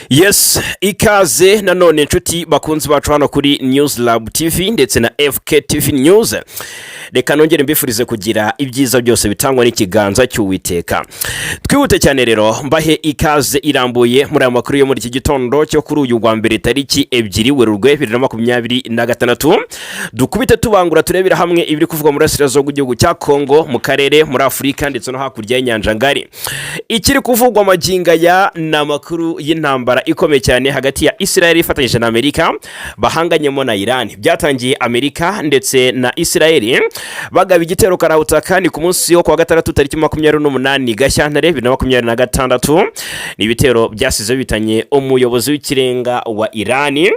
Yes, ikaze nanone inshuti bakunzi bacu hano kuri News Lab TV ndetse na FK TV News. Reka nongere mbifurize kugira ibyiza byose bitangwa n'ikiganza cy'Uwiteka. Twihute cyane rero mbahe ikaze irambuye muri amakuru yo muri iki gitondo cyo kuri uyu wa mbere tariki 2 Werurwe 2026. Dukubite tubangura turebera hamwe ibiri kuvugwa muri Asirazo w'igihugu cya Kongo, mu Karere, muri Afrika ndetse no hakurya y'inyanja ngari. Ikiri kuvugwa amaginga ya namakuru y'intambara ikomeye cyane hagati ya Israel ifatanyije na Amerika bahanganyemo na Iran. Byatangiye Amerika ndetse na Israel bagaba igitero karahutaka ni ku munsi wo kwa gatandatu tariki 28 Gashyantare 2026. Ni ibitero byasize bitanye umuyobozi w'ikirenga wa Iran.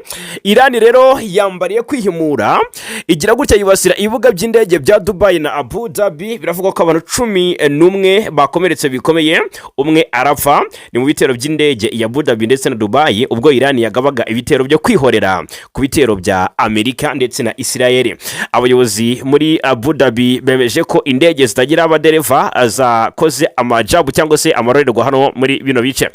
Iran rero yambariye kwihimura igira gutya yibasira ibibuga by'indege bya Dubai na Abu Dhabi. Biravuga ko abantu 11 bakomeretse bikomeye, umwe arapfa. Ni mu bitero by'indege ya Abu Dhabi ndetse na Dubai ubwo Iran yagabaga ibitero byo kwihorera ku bitero bya Amerika ndetse na Israel. Abayobozi muri Abu Dhabi bemeje ko indege zitagira abadereva zakoze amajabu cyangwa se amarorerwa hano muri bino bice.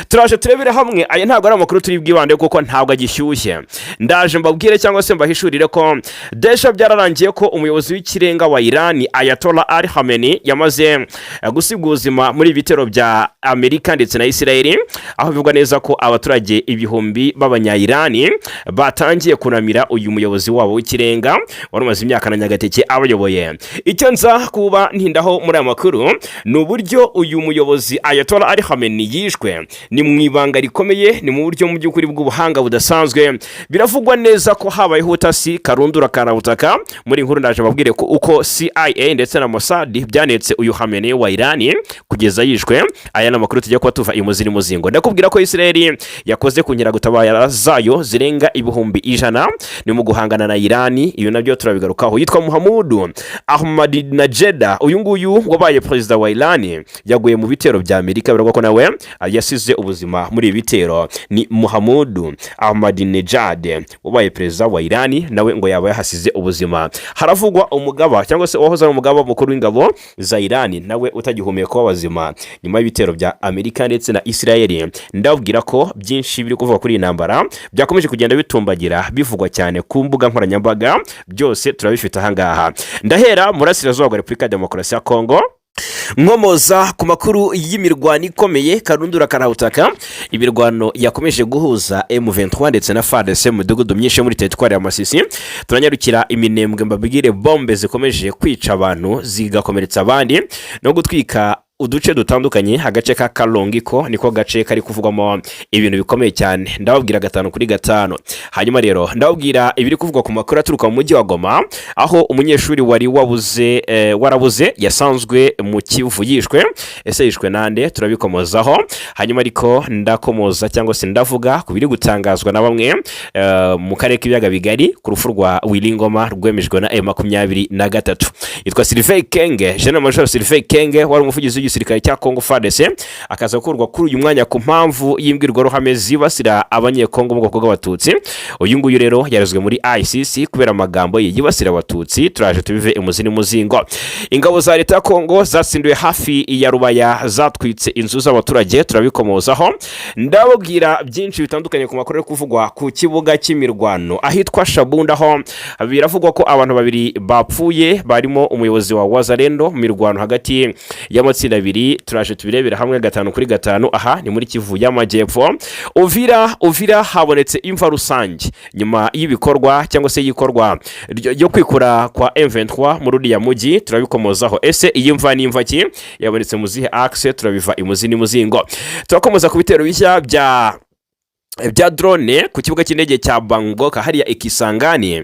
Turaje turebera hamwe aya ntabwo ari amakuru turi bwibande kuko ntabwo agishyushye. Ndaje mbabwire cyangwa se mbahishurire ko desha byararangiye ko umuyobozi w'ikirenga wa Iran Ayatollah Ali Khamenei yamaze gusiga ubuzima muri bitero bya Amerika ndetse na Israel, aho bivugwa neza ko abaturage ibihumbi b'abanya-Iran batangiye kunamira uyu muyobozi wabo w'ikirenga warumaze imyaka na nyagateke abayoboye. Icyo nza kuba ntindaho muri aya makuru ni uburyo uyu muyobozi Ayatollah Ali Khamenei yishwe. Ni mu ibanga rikomeye, ni mu buryo mu by'ukuri bw'ubuhanga budasanzwe. Biravugwa neza ko habayeho utasi karundura karabutaka. Muri inkuru ndaje babwire ko uko CIA ndetse na Mossad byanetse uyu Khamenei wa Iran kugeza yishwe. Aya na makuru tujya kuba tuva imuzini muzingo. Ndakubwira ko Israel yakoze kunyira gutabara zayo zirenga ibihumbi 100 ni mu guhangana na Iran. Iyo nabyo turabigarukaho. Yitwa Muhammadu Ahmadinejad, uyu nguyu wabaye president wa Iran, yaguye mu bitero bya Amerika. Biravuga ko nawe yasize ubuzima muri ibi bitero. Ni Muhammadu Ahmadinejad wabaye president wa Iran, nawe ngo yaba yahasize ubuzima. Haravugwa umugaba cyangwa se wahoze ari umugaba mukuru w'ingabo za Iran nawe utagihumeka w'abazima nyuma y'ibitero bya Amerika ndetse na Israel. Ndabwira ko byinshi biri kuvuga kuri intambara byakomeje kugenda bitumbagira bivugwa cyane ku mbuga nkoranyambaga, byose turabifite ahangaha. Ndahera muri Asirazo wa Repubulika ya Demokarasi ya Kongo nkomoza ku makuru y'imirwano ikomeye karundura karahutaka. Ibirwano yakomeje guhuza M23 ndetse na FARDC mu midugudu myinshi muri teritwari ya Masisi. Turanyarukira iminembwe mbabwire bombe zikomeje kwica abantu zigakomeretsa abandi no gutwika uduce dutandukanye. Agace ka Kalongiko niko gace kari kuvugwamo ibintu bikomeye cyane. Ndababwira 5 kuri 5. Hanyuma rero ndababwira ibiri kuvugwa ku makuru aturuka mu mujyi wa Goma, aho umunyeshuri wari warabuze yasanzwe mu Kivu yishwe. Ese yishwe nande? Turabikomozaho. Hanyuma ariko ndakomoza cyangwa se ndavuga ku biri gutangazwa na bamwe mu karere k'ibiyaga bigari ku rufu rwa Wilingoma rwemejwe na M23. Yitwa Sylvain Kenge, General Major Sylvain Kenge wari umuvugizi w'igisirikare cya Kongo FARDC, akaza gukurwa kuri uyu mwanya ku mpamvu y'imbwirwaruhame zibasira abanyekongo mu bwoko bw'abatutsi. Uyu nguyu rero yarazwe muri ICC kubera amagambo ye yibasira abatutsi. Turaje tubive imuzini muzingo. Ingabo za leta ya Kongo zasinduye hafi ya Rubaya, zatwitse inzu z'abaturage. Turabikomozaho. Ndababwira byinshi bitandukanye ku makuru yo kuvugwa ku kibuga cy'imirwano ahitwa Shabunda, ho biravugwa ko abantu 2 bapfuye barimo umuyobozi wa Wazalendo mu mirwano hagati y'amatsinda 2. Turaje tubirebera hamwe 5 kuri 5. Aha ni muri Kivu y'Amajyepfo. Uvira habonetse imva rusange nyuma y'ibikorwa cyangwa se yikorwa ryo kwikura kwa M23 muri uriya mujyi. Turabikomozaho. Ese iyi mva ni imva ki? Yabonetse mu zihe axe? Turabiva imuzini muzingo. Turakomoza ku bitero bishya bya drone ku kibuga cy'indege cya Bangkok hariya Ikisangani.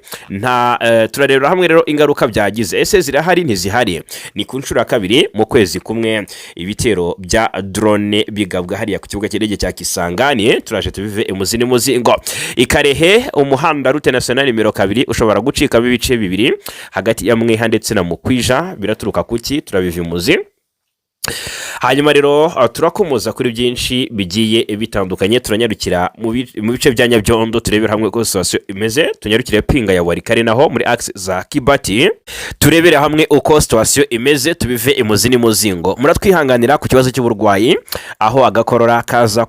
Turareba hamwe rero ingaruka byagize. Ese zirahari ntizihari? Ni ku nshuro ya 2 mu kwezi kumwe ibitero bya drone bigabwa hariya ku kibuga cy'indege cya Kisangani. Turaje tubive imuzini muzingo. Ikarehe umuhanda route nationale nimero 2 ushobora gucika ibice 2 hagati ya Mweha ndetse na Mukwija. Biraturuka kuki? Turabiva imuzi. hanyuma rero turakomoza kuri byinshi bigiye bitandukanye, turanyarukira mu bice bya Nyabyondo, turebera hamwe ko situation imeze, tunyarukire pinga ya Warikare naho muri axe za Kibati, turebere hamwe uko situation imeze, tubive imuzini muzingo. Muratwihanganira ku kibazo cy'uburwayi aho agakorora kaza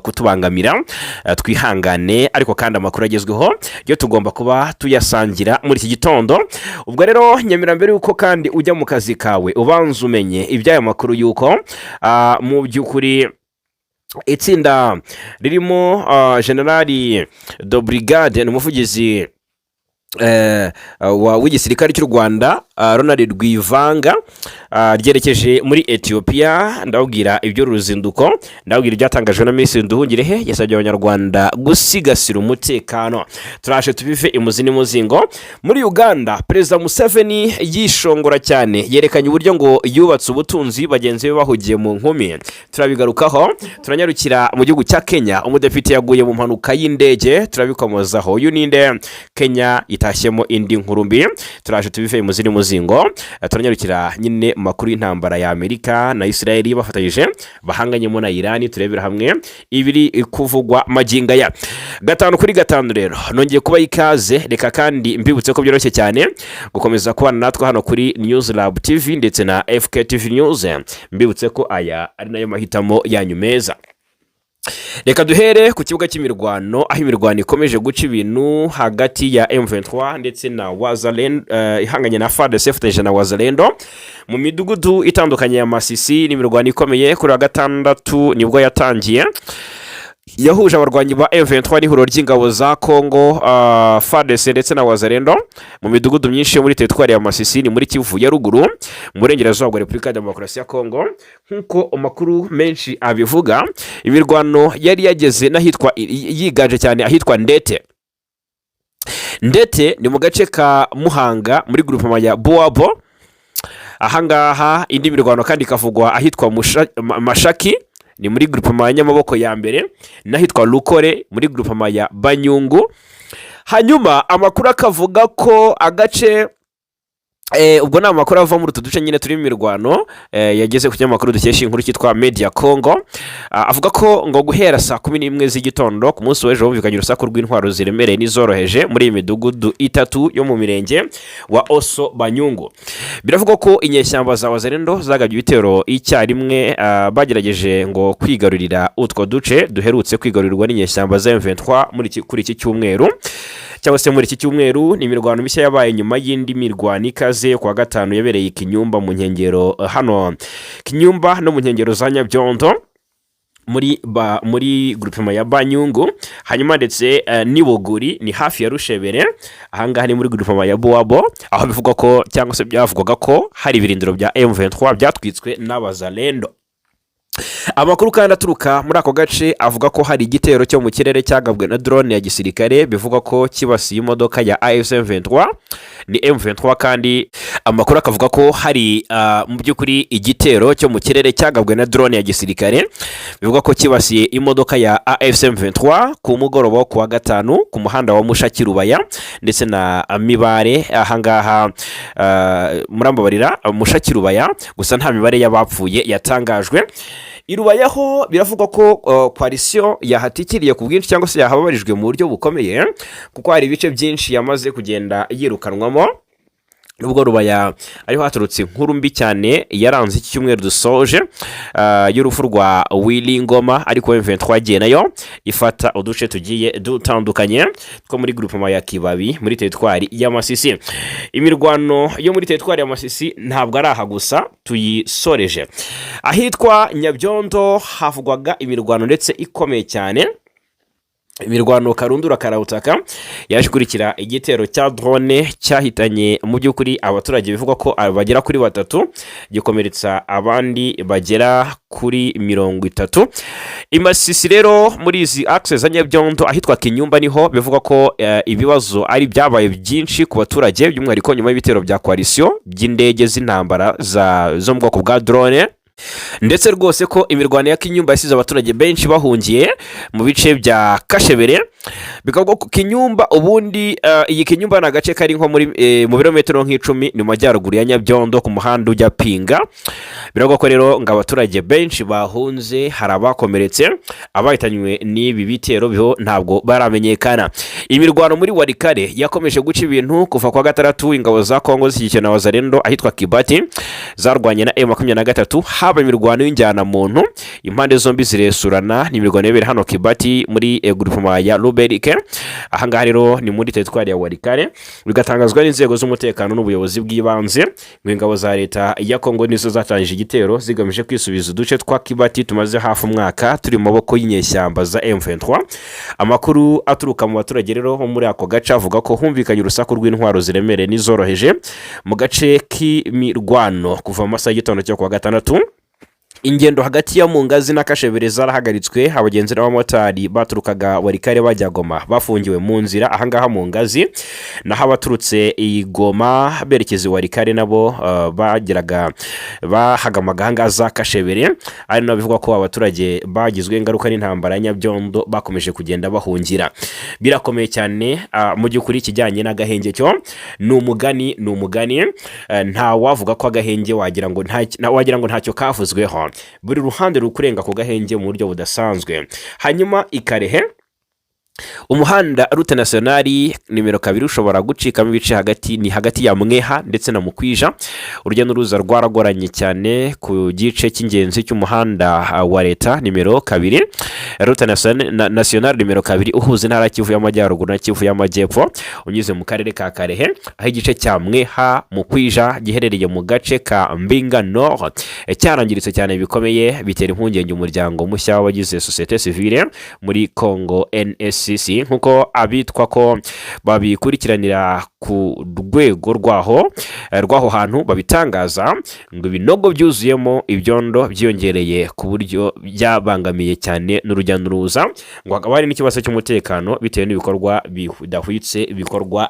kutubangamira, twihangane, ariko kandi amakuru agezweho yo tugomba kuba tuyasangira muri iki gitondo. Ubwo rero nyamira mbere yuko kandi ujya mu kazi kawe ubanza umenye iby'aya makuru yuko mu by'ukuri itsinda ririmo generali de brigade n'umuvugizi w'igisirikare cy'u Rwanda Ronald Rwivanga ryerekeje muri Ethiopia. Ndabwira ibyo ruzinduko, ndabwira ibyatangajwe na Minisitiri Nduhungirehe yasabye abanyarwanda gusigasira umutekano. Turashe tubive imuzini muzingo. Muri Uganda Perezida Museveni yishongora cyane, yerekanye uburyo ngo yubatse ubutunzi bagenzi be bahugiye mu nkumi. Turabigarukaho. Turanyarukira mu gihugu cya Kenya, umudepite yaguye mu mpanuka y'indege, turabikomozaho. Uyu ninde? Kenya itashyemo indi nkurumbi. Turaje tubive imuzini muzingo. Turanyarukira nyine makuru y'intambara ya Amerika na Israel bafatanyije bahanganyemo na Iran, turebera hamwe ibiri kuvugwa maginga ya gatanu kuri gatanu. Rero nongeye kuba ikaze, reka kandi mbibutse ko byoroshye cyane gukomeza kubana natwe hano kuri News Lab TV ndetse na FK TV News. Mbibutse ko aya ari nayo mahitamo yanyu meza. Reka duhere ku kibuga cy'imirwano, aho imirwano ikomeje guca ibintu hagati ya M23 ndetse na Wazalendo, ihanganye na FARDC na Wazalendo mu midugudu itandukanye ya Masisi. N'imirwano ikomeye kuri wa gatandatu nibwo yatangiye, yahuje abarwanyi ba M23 n'ihuriro ry'ingabo za Kongo, FARDC ndetse na Wazalendo mu midugudu myinshi muri teritwari ya Masisi, ni muri Kivu ya ruguru mu burengerazuba bwa Repubulika ya Demokarasi ya Kongo. Nkuko amakuru menshi abivuga, imirwano yari yageze n'ahitwa yiganje cyane ahitwa Ndete. Ndete ni mu gace ka Muhanga muri groupement ya Boabo. Ahangaha indi mirwano kandi ikavugwa ahitwa Mashaki, ni muri groupement ya Nyamaboko ya mbere, n'ahitwa Rukore muri groupement ya Banyungu. Hanyuma amakuru akavuga ko agace ubwo ni amakuru ava muri utu duce nyine turi mu mirwano, yageze ku kinyamakuru dukesha inkuru cyitwa Media Congo. Avuga ko ngo guhera saa 11 z'igitondo ku munsi w'ejo bumvikanye urusaku rw'intwaro ziremereye n'izoroheje muri imidugudu itatu yo mu mirenge wa Oso Banyungu. Biravuga ko inyeshyamba za Wazalendo zagabye ibitero icyarimwe, bagerageje ngo kwigarurira utwo duce duherutse kwigarurirwa n'inyeshyamba za M23 kuri iki cyumweru cyangwa se muri iki cyumweru. Ni imirwano mishya yabaye nyuma y'indi mirwano ikaze kwa gatanu yabereye Kinyumba mu nkengero hano Kinyumba no mu nkengero za Nyabyondo muri groupement ya Banyungu. Hanyuma ndetse n'Iboguri ni hafi ya Rushebere, ahangaha ni muri groupement ya Boabo, aho bivuga ko cyangwa se byavugwaga ko hari ibirindiro bya M23 byatwitswe n'Abazalendo. Amakuru kandi aturuka muri ako gace avuga ko hari igitero cyo mu kirere cyagabwe na drone ya gisirikare, bivuga ko kibasiye imodoka ya AFC-M23 ni M23. Kandi amakuru akavuga ko hari mu by'ukuri igitero cyo mu kirere cyagabwe na drone ya gisirikare, bivuga ko kibasiye imodoka ya AFC-M23 ku mugoroba wo kuwa gatanu ku muhanda wa Mushaki Rubaya ndetse na Mibare. Ahangaha murambabarira Mushaki Rubaya, gusa nta mibare y'abapfuye yatangajwe. Irubayaho biravuga ko coalition yahatikiriye ku bwinshi cyangwa se yahababarijwe mu buryo bukomeye, kuko hari ibice byinshi yamaze kugenda yirukanwamo. Nubwo Rubaya ariho haturutse inkuru mbi cyane yaranze iki cyumweru dusoje, y'urupfu rwa Willy Ngoma, ariko M23 yagiye nayo ifata uduce tugiye dutandukanye two muri groupement ya Kibabi muri teritwari ya Masisi. Imirwano yo muri teritwari ya Masisi ntabwo ari aha gusa tuyisoreje. Ahitwa Nyabyondo havugwaga imirwano ndetse ikomeye cyane, imirwano karundura karawutaka yaje kurikira igitero cya drone cyahitanye mu by'ukuri abaturage, bivuga ko bagera kuri 3, gikomeretsa abandi bagera kuri 30. Imasisi rero muri izi access za Nyabyondo ahitwa Kinyumba niho bivuga ko ibibazo ari byabaye byinshi ku baturage, by'umwihariko nyuma y'ibitero bya coalition by'indege z'intambara zo mu bwoko bwa drone ndetse rwose ko imirwano ya Kinyumba yasize abaturage benshi bahungiye mu bice bya Kashebere. Bikavuga ko Kinyumba ubundi iyi Kinyumba ni agace kari nko muri mu birometero nk'icumi ni mu majyaruguru ya Nyabyondo ku muhanda ujya Pinga. Biravuga ko rero ngo abaturage benshi bahunze, hari abakomeretse, abahitanywe n'ibi bitero biho ntabwo baramenyekana. Imirwano muri Warikare yakomeje guca ibintu kuva kwa gatandatu. Ingabo za Kongo zishyigikiye na Wazalendo ahitwa Kibati zarwanye na M23. Haba imirwano y'injyana muntu, impande zombi ziresurana. Ni imirwano yabera hano Kibati muri groupement ya Ruberike. Aha ngaha rero ni muri teritwari ya Warikare. Bigatangazwa n'inzego z'umutekano n'ubuyobozi bw'ibanze. Ingabo za leta ya Kongo nizo zatangije igitero zigamije kwisubiza uduce twa Kibati tumaze hafi umwaka turi mu maboko y'inyeshyamba za M23. Amakuru aturuka mu baturage rero muri ako gace avuga ko humvikanye urusaku rw'intwaro ziremereye n'izoroheje mu gace k'imirwano kuva mu masaha y'igitondo cyo kuwa gatandatu. Ingendo hagati ya Mungazi na Kashebere zarahagaritswe. Abagenzi n'abamotari baturukaga Warikare bajya Goma bafungiwe mu nzira ahangaha Mungazi, naho abaturutse Igoma berekeza Warikare nabo bagiraga bahagamaga ahangaha za Kashebere. Ari no bivuga ko abaturage bagizwe ingaruka n'intambara ya Nyabyondo bakomeje kugenda bahungira. Birakomeye cyane mu by'ukuri kijyanye n'agahenge cyo ni umugani nta wavuga ko agahenge wagira ngo ntacyo kavuzweho. Buri ruhande rukurenga ku gahenge mu buryo budasanzwe. Hanyuma Ikarehe umuhanda route nationale nimero 2 ushobora gucikamo ibice hagati ya Mweha ndetse na Mukwija. Urugendo ruza rwaragoranye cyane ku gice cy'ingenzi cy'umuhanda wa leta nimero 2 route nationale nimero 2 uhuza intara Kivu y'Amajyaruguru na Kivu y'Amajyepfo unyuze mu karere ka Karehe, aho igice cya Mweha Mukwija giherereye mu gace ka Mbinga Nord cyarangiritse cyane bikomeye, bitera impungenge umuryango mushya w'abagize societe civile muri Congo NS nkuko abitwa ko babikurikiranira ku rwego rwaho hantu babitangaza ngo ibinogo byuzuyemo ibyondo byiyongereye ku buryo byabangamiye cyane n'urujya n'uruza, ngo hakaba hari n'ikibazo cy'umutekano bitewe n'ibikorwa bidahwitse bikorwa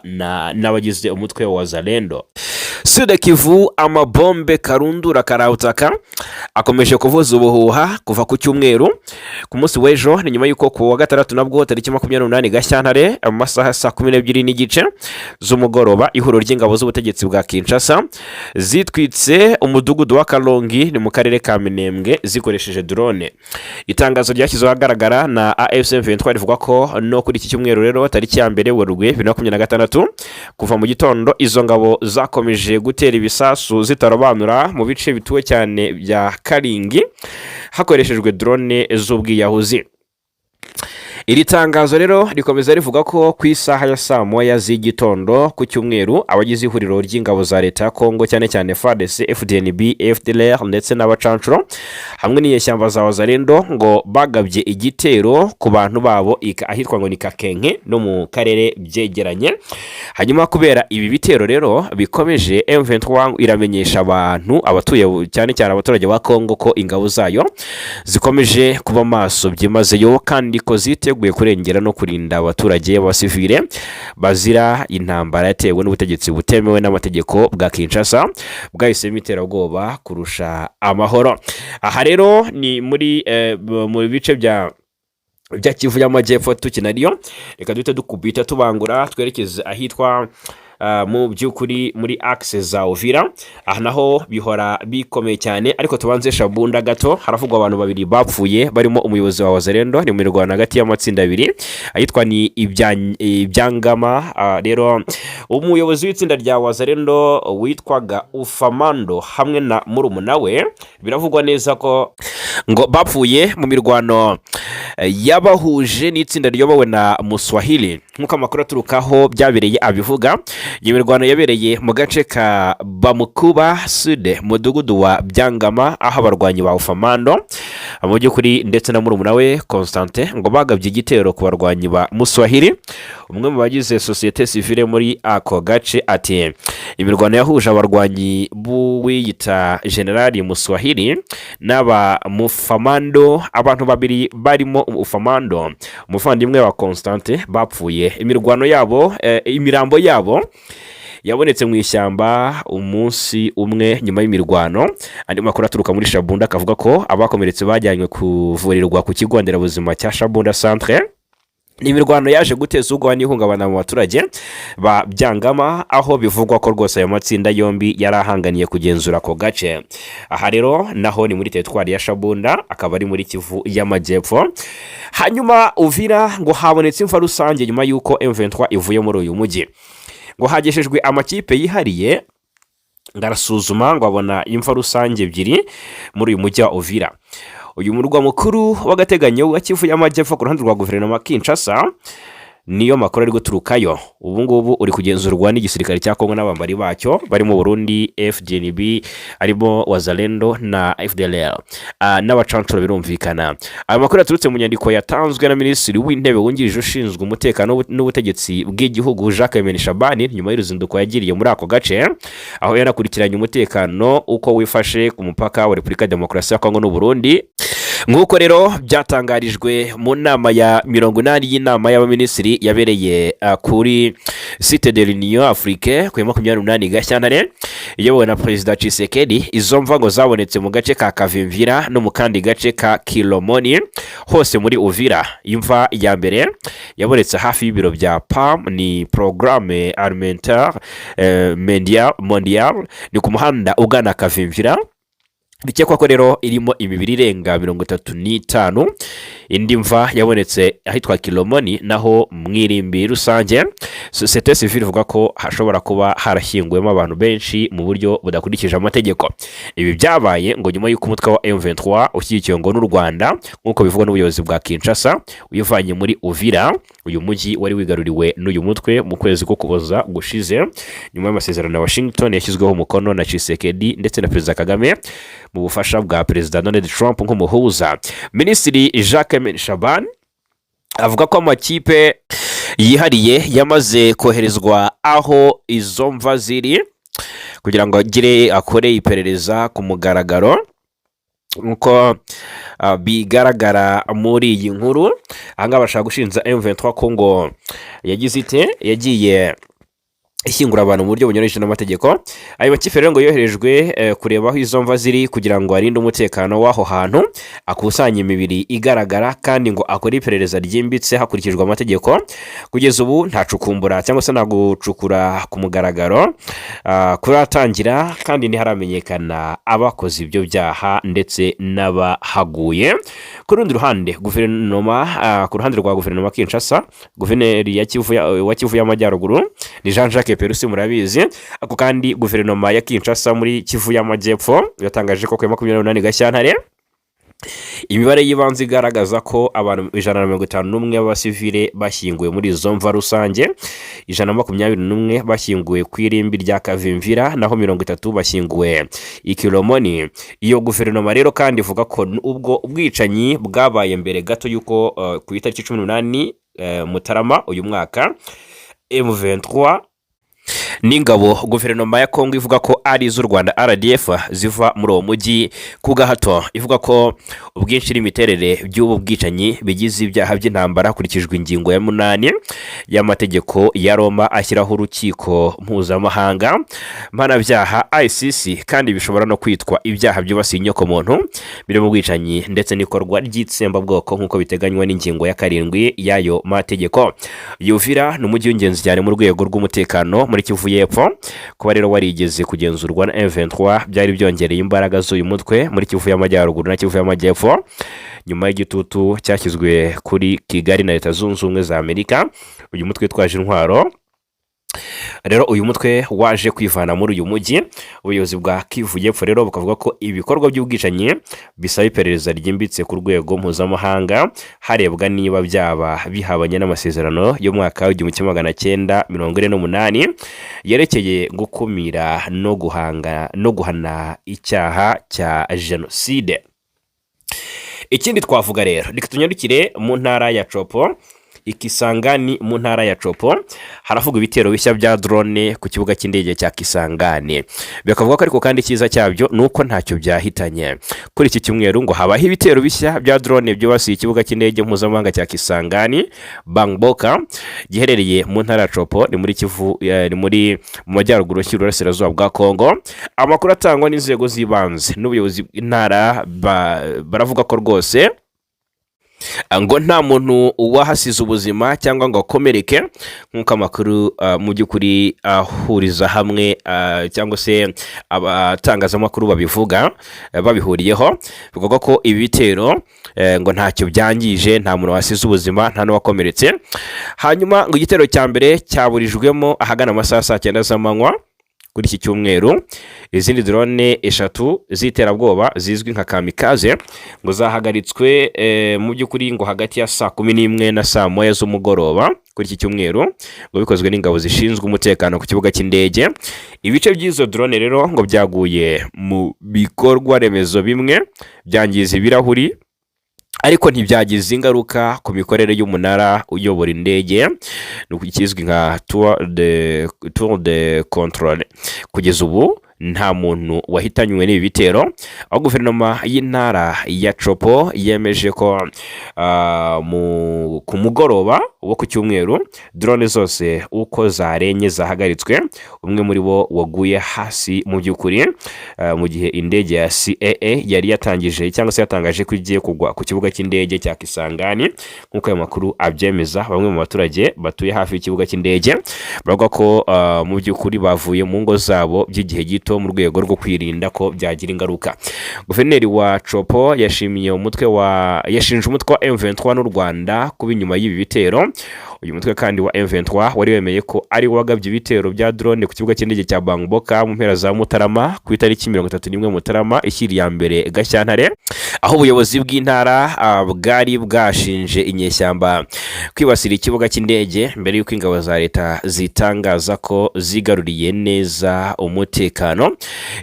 n'abagize umutwe wa Wazalendo. Sud Kivu amabombe karundura karawutaka akomeje kuvuza ubuhuha kuva ku cyumweru. Ku munsi w'ejo ni nyuma y'uko ku wa gatandatu nabwo tariki 28 Gashyantare mu masaha saa 12 n'igice z'umugoroba ihuriro ry'ingabo z'ubutegetsi bwa Kinshasa zitwitse umudugudu wa Kalongi ni mu karere ka Minembwe zikoresheje drone. Itangazo ryashyizwe ahagaragara na M23 rivuga ko no kuri iki cyumweru rero tariki ya 1 Werurwe 2026 kuva mu gitondo izo ngabo zakomeje gutera ibisasu zitarobanura mu bice bituwe cyane bya Karingi hakoreshejwe drone z'ubwiyahuzi. Iri tangazo rero rikomeza rivuga ko ku isaha ya saa moya z'igitondo ku cyumweru abagize ihuriro ry'ingabo za leta ya Kongo cyane cyane FARDC, FDNB, FDLR ndetse n'abacancuro hamwe n'inyeshyamba za Wazalendo ngo bagabye igitero ku bantu babo ahitwa ngo ni Kakenke no mu karere byegeranye. Hanyuma kubera ibi bitero rero bikomeje, M23 iramenyesha abantu abatuye cyane cyane abaturage ba Kongo ko ingabo zayo zikomeje kuba maso byimazeyo kandi ko ziteguye kurengera no kurinda abaturage b'abasivile bazira intambara yatewe n'ubutegetsi butemewe n'amategeko bwa Kinshasa bwahisemo iterabwoba kurusha amahoro. Aha rero ni mu bice bya Kivu y'Amajyepfo tukinariyo. Reka duhite dukubita tubangura twerekeze ahitwa mu by'ukuri muri axe za Uvira. Aha naho bihora bikomeye cyane, ariko tubanze Shabunda gato. Haravugwa abantu babiri bapfuye barimo umuyobozi wa Wazalendo ni mu mirwano hagati y'amatsinda abiri ayitwa ni Ibyangama. Rero umuyobozi w'itsinda rya Wazalendo witwaga Ufamando hamwe na murumuna we biravugwa neza ko ngo bapfuye mu mirwano yabahuje n'itsinda riyobowe na Muswahili nkuko amakuru aturukaho byabereye abivuga. Iyo mirwano yabereye mu gace ka Bamukuba Sud mudugudu wa Byangama aho abarwanyi ba Ufamando mu by'ukuri ndetse na murumuna we Constante ngo bagabye igitero ku barwanyi ba Muswahili. Umwe mu bagize societe civile muri ako gace ati imirwano yahuje abarwanyi b'uwiyita Generali Muswahili n'aba Mufamando. Abantu babiri barimo Ufamando umuvandimwe wa Constante bapfuye. Imirwano yabo imirambo yabo yabonetse mu ishyamba umunsi umwe nyuma y'imirwano. Andi makuru aturuka muri Shabunda akavuga ko abakomeretse bajyanywe kuvurirwa ku kigo nderabuzima cya Shabunda Centre. Ni imirwano yaje guteza ubwoba n'ihungabana mu baturage ba Byangama, aho bivugwa ko rwose ayo matsinda yombi yarahanganiye kugenzura ako gace. Aha rero naho ni muri teritwari ya Shabunda, akaba ari muri Kivu y'Amajyepfo. Hanyuma Uvira ngo habonetse imva rusange nyuma y'uko M23 ivuye muri uyu mujyi. Ngo hageshejwe amakipe yihariye ngarasuzuma ngo abona imva rusange ebyiri muri uyu mujyi wa Uvira. Uyu murwa mukuru w'agateganyo wa Kivu y'Amajyepfo ku ruhande rwa guverinoma Kinshasa niyo makuru ari guturukayo. Ubu ngubu uri kugenzurwa n'igisirikare cya Kongo n'abambari bacyo bari mu Burundi, FDNB, arimo Wazalendo na FDLR n'abacancuro birumvikana. Aya makuru yaturutse mu nyandiko yatanzwe na Minisitiri w'Intebe wungirije ushinzwe umutekano n'ubutegetsi bw'igihugu Jacques Shabani nyuma y'uruzinduko yagiriye muri ako gace, aho yanakurikiranye umutekano uko wifashe ku mupaka wa Repubulika Demokarasi ya Kongo n'u Burundi. Nk'uko rero byatangarijwe mu nama ya 80 y'inama y'abaminisitiri yabereye kuri site de l'Union Afrique ku 28 Gashyantare iyobowe na Perezida Kisekedi. Izo mva ngo zabonetse mu gace ka Kavimvira no mu kandi gace ka Kilomoni hose muri Uvira. Imva ya mbere yabonetse hafi y'ibiro bya PAM, ni Programme Alimentaire Mondial, ni ku muhanda ugana Kavimvira. Bikekwa ko rero irimo imibiri irenga 35. Indi mva yabonetse ahitwa Kilomoni naho mwirimbi rusange. Societe civile ivuga ko hashobora kuba harashyingwemo abantu benshi mu buryo budakurikije amategeko. Ibi byabaye ngo nyuma y'uko umutwe wa M23 ushyigikiwe ngo n'u Rwanda nk'uko bivugwa n'ubuyobozi bwa Kinshasa uyivanye muri Uvira. Uyu mujyi wari wigaruriwe n'uyu mutwe mu kwezi ko kuboza gushize nyuma y'amasezerano ya Washington yashyizweho umukono na Kisekedi ndetse na Perezida Kagame mu bufasha bwa Perezida Donald Trump nk'umuhuza. Minisitiri Jacques Shabani avuga ko amakipe yihariye yamaze koherezwa aho izo mva ziri kugira ngo akore iperereza ku mugaragaro nkuko bigaragara muri iyi nkuru. Ahanga bashaka gushinja M23 ko ngo yagiye ishyingura abantu mu buryo bunyuranyije n'amategeko. Ayo makipe rero ngo yoherejwe kureba aho izo mva ziri kugira ngo arinde umutekano w'aho hantu, akusanye imibiri igaragara kandi ngo akore iperereza ryimbitse hakurikijwe amategeko. Kugeza ubu nta cukumbura cyangwa se nta gucukura ku mugaragaro kuratangira kandi ntiharamenyekana abakoze ibyo byaha ndetse n'abahaguye. Ku rundi ruhande ku ruhande rwa guverinoma Kinshasa, guverineri wa Kivu y'Amajyaruguru ni Jean-Jacques Perusi murabizi. Ako kandi guverinoma ya Kinshasa muri Kivu y'Amajyepfo yatangaje ko ku 28 Gashyantare imibare y'ibanze igaragaza ko abantu 151 b'abasivile bashyinguwe muri izo mva rusange, 121 bashyinguwe ku irimbi rya Kavimvira naho 30 bashyinguwe Ikilomoni. Iyo guverinoma rero kandi ivuga ko ubwo ubwicanyi bwabaye mbere gato yuko ku itariki 18 Mutarama uyu mwaka M23 n'ingabo guverinoma ya Kongo ivuga ko ari z'u Rwanda RDF ziva muri uwo mujyi ku gahato. Ivuga ko ubwinshi n'imiterere by'ubu bwicanyi bigize ibyaha by'intambara hakurikijwe ingingo ya 8 y'amategeko ya Roma ashyiraho urukiko mpuzamahanga mpanabyaha ICC, kandi bishobora no kwitwa ibyaha byibasiye inyokomuntu biri mu bwicanyi ndetse n'ikorwa ry'itsembabwoko nk'uko biteganywa n'ingingo ya 7 y'ayo mategeko. Uvira ni umujyi w'ingenzi cyane mu rwego rw'umutekano muri Kivu y'Epfo. Kuba rero warigeze kugenzurwa na M23 byari byongereye imbaraga z'uyu mutwe muri Kivu y'Amajyaruguru na Kivu y'Amajyepfo nyuma y'igitutu cyashyizwe kuri Kigali na Leta Zunze Ubumwe za Amerika. Uyu mutwe twaje intwaro rero uyu mutwe waje kwivana muri uyu mujyi. Ubuyobozi bwa Kivu y'Epfo rero bukavuga ko ibikorwa by'ubwicanyi bisaba iperereza ryimbitse ku rwego mpuzamahanga harebwa niba byaba bihabanye n'amasezerano yo mwaka w'1948 yerekeye gukumira no guhana icyaha cya jenoside. Ikindi twavuga rero reka tunyarukire mu ntara ya Chopo Ikisangani mu ntara ya Chopo haravuga ibitero bishya bya drone ku kibuga cy'indege cya Kisangani. Bakavuga ko ariko kandi cyiza cyabyo nuko ntacyo byahitanye. Kuri iki cyumweru ngo habaho ibitero bishya bya drone byibasiye ikibuga cy'indege mpuzamahanga cya Kisangani Bangboka giherereye mu ntara ya Chopo ni muri Kivu ni muri mu majyaruguru y'Uburasirazuba bwa Kongo. Amakuru atangwa n'inzego z'ibanze n'ubuyobozi bw'intara baravuga ko rwose ngo nta muntu wahasize ubuzima cyangwa ngo akomereke nk'uko amakuru mu by'ukuri ahuriza hamwe cyangwa se abatangazamakuru babivuga babihuriyeho. Bivuga ko ibi bitero ngo ntacyo byangije, nta muntu wasize ubuzima, nta n'uwakomeretse. Hanyuma ngo igitero cya mbere cyaburijwemo ahagana amasaha 9 z'amanywa kuri iki cyumweru. Izindi drone 3 z'iterabwoba zizwi nka kamikaze ngo zahagaritswe mu by'ukuri ngo hagati ya saa 11 na saa 1 z'umugoroba kuri iki cyumweru ngo bikozwe n'ingabo zishinzwe umutekano ku kibuga cy'indege. Ibice by'izo drone rero ngo byaguye mu bikorwa remezo bimwe, byangiza ibirahuri ariko ntibyagize ingaruka ku mikorere y'umunara uyobora indege n'ukizwi nka tour de contrôle. Kugeza ubu nta muntu wahitanywe n'ibi bitero, aho guverinoma y'intara ya Chopo yemeje ko ku mugoroba wo ku cyumweru drone zose uko zarenye zahagaritswe. Umwe muri bo waguye hasi mu by'ukuri mu gihe indege ya CAA yari yatangije cyangwa se yatangaje ko igiye kugwa ku kibuga cy'indege cya Kisangani. Nk'uko ayo makuru abyemeza, bamwe mu baturage batuye hafi y'ikibuga cy'indege bavuga ko mu by'ukuri bavuye mu ngo zabo by'igihe gito mu rwego rwo kwirinda ko byagira ingaruka. Guverineri wa Chopo yashinje umutwe wa M23 n'u Rwanda kuba inyuma y'ibi bitero. Uyu mutwe kandi wa M23 wari wemeye ko ari wagabye ibitero bya drone ku kibuga cy'indege cya Bangboka mu mpera za Mutarama ku itariki 31 Mutarama ishyiri ya mbere Gashyantare, aho ubuyobozi bw'intara bwari bwashinje inyeshyamba kwibasira ikibuga cy'indege mbere y'uko ingabo za leta zitangaza ko zigaruriye neza umutekano.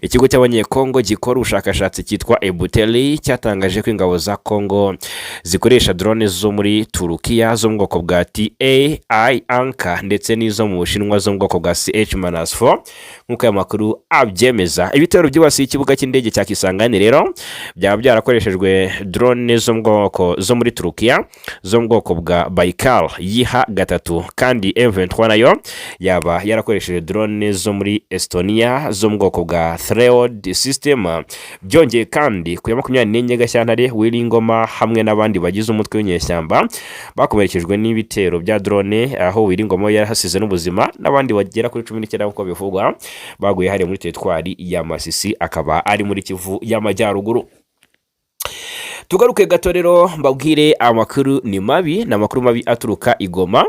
Ikigo cy'abanyekongo gikora ubushakashatsi cyitwa Ebuteli cyatangaje ko ingabo za Kongo zikoresha drone zo muri Turukiya zo mu bwoko bwa AI Anka ndetse n'izo mu Bushinwa zo mu bwoko bwa CH-4 nk'uko aya makuru abyemeza. Ibitero byibasiye ikibuga cy'indege cya Kisangani rero byaba byarakoreshejwe drone zo muri Turukiya zo mu bwoko bwa Baikal Yiha-3 kandi M23 nayo yaba yarakoresheje drone zo muri Estonia zo mu bwoko bwa Thread system. Byongeye kandi ku ya 24 Gashyantare Wiringoma hamwe n'abandi bagize umutwe w'inyeshyamba bakomerekejwe n'ibitero bya drone, aho Wiringoma yarahasize n'ubuzima n'abandi bagera kuri 19 uko bivugwa baguye hari muri teritwari ya Masisi, akaba ari muri Kivu y'Amajyaruguru. Tugaruke gato rero mbabwire amakuru ni mabi, n'amakuru mabi aturuka Igoma.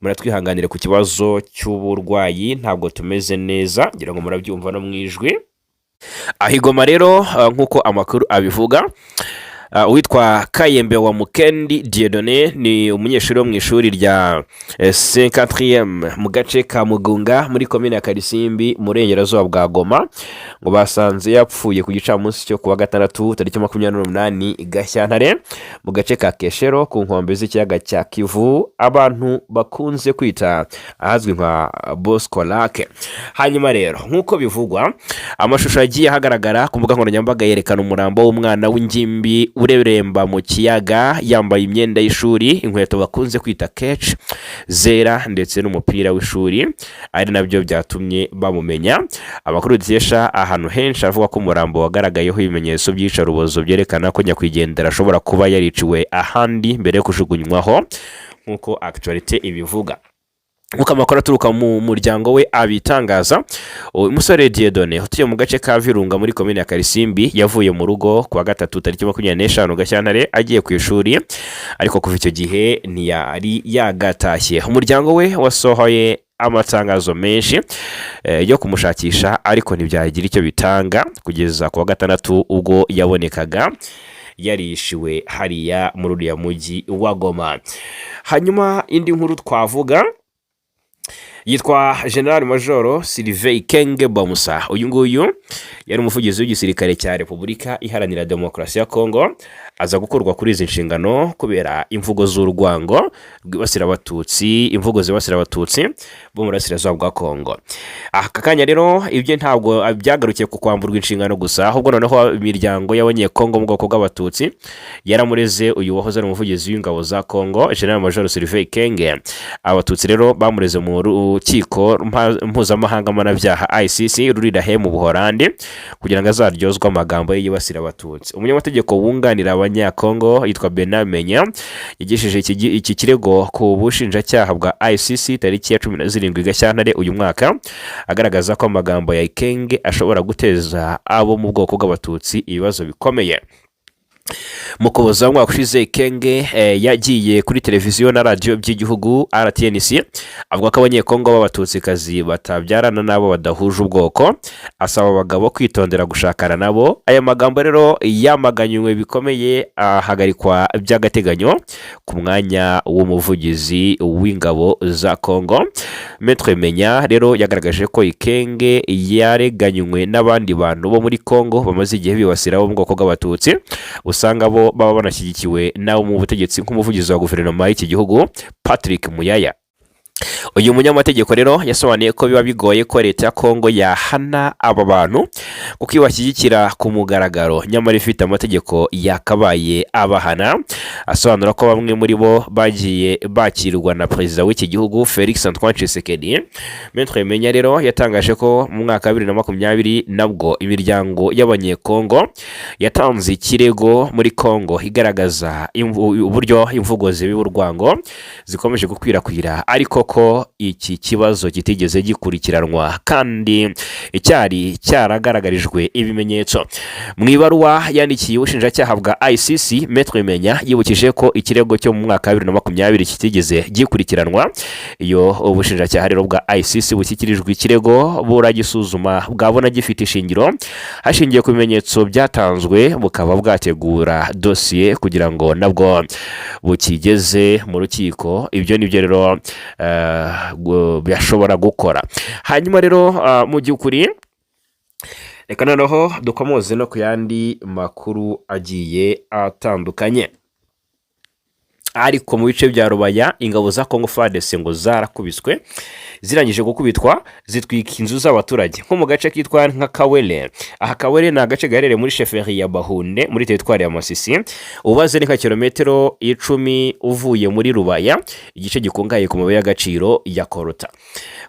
Muratwihanganire ku kibazo cy'uburwayi, ntabwo tumeze neza, ngira ngo murabyumva no mwijwi. Ahigoma rero nkuko amakuru abivuga, witwa Kayembe wa Mukendi Dieudonné ni umunyeshuri wo mu ishuri rya 54e mu gace ka Mugunga muri komine ya Karisimbi mu Burengerazuba bwa Goma, ngo basanze yapfuye ku gicamunsi cyo kuwa 6 tariki 28 Gashyantare mu gace ka Keshero ku nkombe z'ikiyaga cya Kivu, abantu bakunze kwita ahazwi nka Bosco Lake. Hanyuma rero nkuko bivugwa, amashusho yagiye hagaragara ku mbuga nkoranyambaga yerekana umurambo w'umwana w'ingimbi ureremba mu kiyaga yambaye imyenda y'ishuri, inkweto bakunze kwita catch zera ndetse n'umupira w'ishuri, ari nabyo byatumye bamumenya. Amakuru dukesha ahantu henshi avuga ko umurambo wagaragayeho ibimenyetso by'icarubozo byerekana ko nyakwigendera ashobora kuba yariciwe ahandi mbere yo kujugunywaho nk'uko actualité ibivuga. Nk'uko amakuru aturuka mu muryango we abitangaza, umusore Dieudonné utuye mu gace ka Virunga muri komine ya Karisimbi yavuye mu rugo kuwa 3 tariki 25 Gashyantare agiye ku ishuri, ariko kuva icyo gihe ntiyari yagatashye. Umuryango we wasohoye amatangazo menshi yo kumushakisha, ariko ntibyagira icyo bitanga kugeza kuwa 6 ubwo yabonekaga yarishiwe hariya muri uriya mujyi wa Goma. Hanyuma indi nkuru twavuga yitwa General Major Sylvain Kenge Bamusa. Uyu nguyu yari umuvugizi w'igisirikare cya Repubulika Iharanira Demokarasi ya Kongo, aza gukurwa kuri izi nshingano kubera imvugo z'urwango rwibasira abatutsi, imvugo zibasira abatutsi bo mu burasirazuba bwa Kongo. Aka kanya rero ibyo ntabwo byagarukiye ku kwamburwa inshingano gusa, ahubwo noneho imiryango y'abanyekongo mu bwoko bw'abatutsi yaramureze uyu wahoze ari umuvugizi w'ingabo za Kongo General Major Sylvain Kenge. Abatutsi rero bamureze mu rukiko mpuzamahanga mpanabyaha ICC rurira mu Buholandi kugira ngo azaryozwe amagambo ye yibasira abatutsi. Umunyamategeko wunganira abanyakongo yitwa Benamenya yagisheje iki kirego ku bushinjacyaha bwa ICC tariki ya 17 Gashyantare uyu mwaka, agaragaza ko amagambo ya Kenge ashobora guteza abo mu bwoko bw'abatutsi ibibazo bikomeye. Mu Kuboza mwaka ushize Kenge yagiye kuri televiziyo na radio by'igihugu RTNC avuga ko abanyekongo b'abatutsikazi batabyarana nabo badahuje ubwoko, asaba abagabo kwitondera gushakana nabo. Aya magambo rero yamaganywe bikomeye, ahagarikwa by'agateganyo ku mwanya w'umuvugizi w'ingabo za Kongo. Maître Menya rero yagaragaje ko Kenge yareganywe n'abandi bantu bo muri Kongo bamaze igihe bibasira bo mu bwoko bw'abatutsi, usanga bo baba banashyigikiwe nawe mu butegetsi nk'umuvugizi wa guverinoma y'iki gihugu Patrick Muyaya. Uyu munyamategeko rero yasobanuye ko biba bigoye ko leta ya Kongo yahana aba bantu kuko ibashyigikira ku mugaragaro nyamara ifite amategeko yakabaye abahana. Asobanura ko bamwe muri bo bagiye bakirwa na perezida w'iki gihugu Felix Antoine Kisekedi. Maître Menya rero yatangaje ko mu mwaka 2020 nabwo imiryango y'abanyekongo yatanze ikirego muri Kongo igaragaza uburyo imvugo z'urwango zikomeje gukwirakwira, ariko ko iki kibazo kitigeze gikurikiranwa kandi icyari cyaragaragarijwe ibimenyetso. Mu ibaruwa yandikiye ubushinjacyaha bwa ICC, Maître Menya yibukije ko ikirego cyo mu mwaka 2020 kitigeze gikurikiranwa. Iyo ubushinjacyaha rero bwa ICC bushyikirijwe ikirego buragisuzuma bwabona gifite ishingiro hashingiye ku bimenyetso byatanzwe, bukaba bwategura dosiye kugira ngo nabwo bukigeze mu rukiko. Ibyo nibyo rero byashobora gukora. Hanyuma rero mu by'ukuri reka noneho dukomoze no ku yandi makuru agiye atandukanye. Ariko mu bice bya Rubaya ingabo za Kongo FARDC ngo zarakubiswe, zirangije gukubitwa zitwika inzu z'abaturage nko mu gace kitwa nka Kawere. Aha Kawere ni agace gaherereye muri sheferi ya Bahunde muri teritwari ya Masisi, ubaze ni nka kilometero 10 uvuye muri Rubaya, igice gikungaye ku mabuye y'agaciro ya Korota.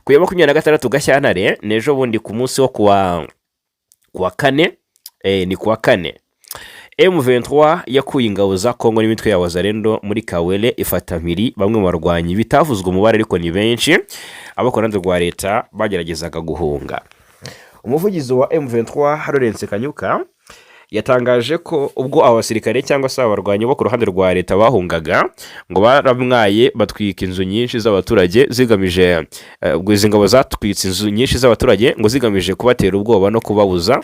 Ku ya 26 Gashyantare nejo bundi ku munsi wo kuwa kane ni kuwa kane M23 yakuye ingabo za Kongo n'imitwe ya Wazalendo muri Kawere ifata mpiri bamwe mu barwanyi bitavuzwe umubare ariko ni benshi abakorana rwa leta bageragezaga guhunga. Umuvugizi wa M23 Harorence Kanyuka yatangaje ko ubwo abasirikare cyangwa se abarwanyi bo ku ruhande rwa leta bahungaga ngo baramwaye batwika inzu nyinshi z'abaturage zigamije izi ngabo zatwitse inzu nyinshi z'abaturage ngo zigamije kubatera ubwoba no kubabuza